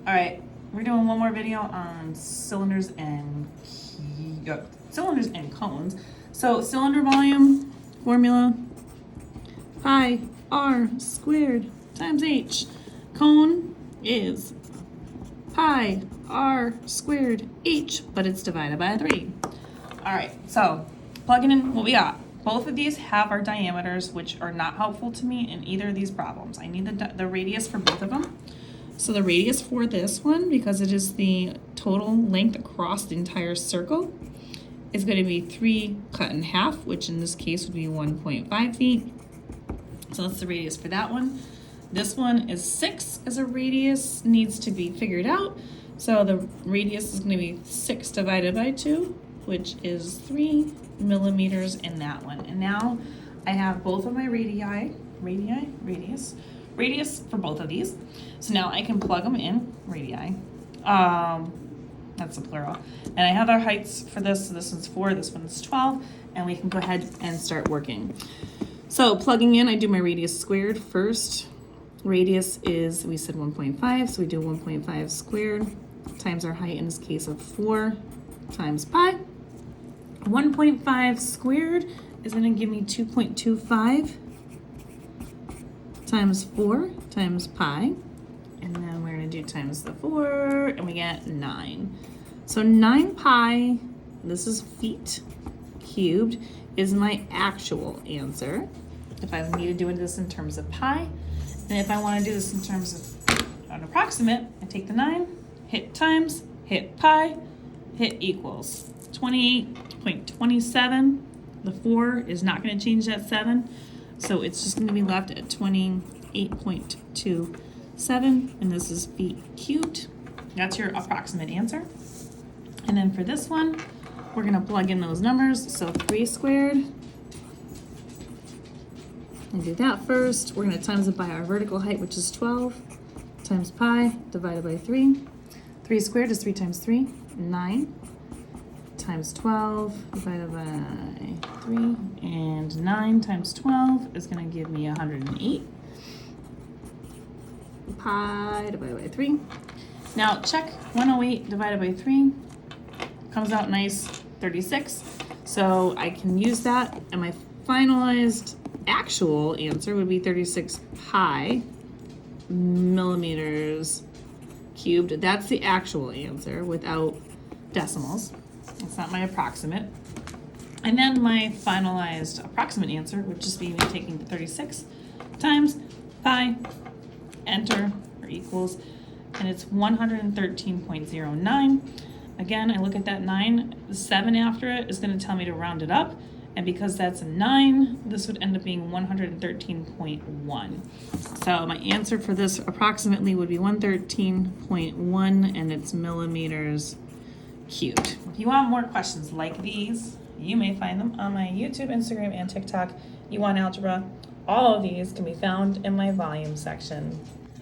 All right, we're doing one more video on cylinders and cones. So cylinder volume formula, pi r squared times h. Cone is pi r squared h, but it's divided by 3. All right, so plugging in what we got. Both of these have our diameters, which are not helpful to me in either of these problems. I need the radius for both of them. So the radius for this one, because it is the total length across the entire circle, is going to be 3 cut in half, which in this case would be 1.5 feet. So that's the radius for that one. This one is 6 as a radius, needs to be figured out. So the radius is going to be 6 divided by 2, which is 3 millimeters in that one. And now I have both of my radius for both of these. So now I can plug them in, radii. That's the plural. And I have our heights for this. So this one's 4, this one's 12, and we can go ahead and start working. So plugging in, I do my radius squared first. Radius is, we said 1.5, so we do 1.5 squared times our height, in this case of 4, times pi. 1.5 squared is going to give me 2.25 times 4 times pi. And then we're going to do times the 4, and we get 9. So 9 pi, this is feet cubed, is my actual answer. If I need to do this in terms of pi, and if I want to do this in terms of an approximate, I take the 9, hit times, hit pi, hit equals. 28.27. The 4 is not going to change that 7, so it's just going to be left at 28.27, and this is feet cubed. That's your approximate answer. And then for this one, we're going to plug in those numbers. So 3 squared, and do that first. We're going to times it by our vertical height, which is 12, times pi divided by 3. 3 squared is 3 times 3, 9. Times 12 divided by 3, and 9 times 12 is going to give me 108. Pi divided by 3. Now check 108 divided by 3. Comes out nice, 36. So I can use that, and my finalized actual answer would be 36 pi millimeters cubed. That's the actual answer without decimals. It's not my approximate. And then my finalized approximate answer would just be me taking the 36 times pi, enter, or equals, and it's 113.09. Again, I look at that 9, the 7 after it is going to tell me to round it up, and because that's a 9, this would end up being 113.1. So my answer for this approximately would be 113.1, and it's millimeters cubed. If you want more questions like these, you may find them on my YouTube, Instagram, and TikTok. YouWantAlgebra. All of these can be found in my volume section.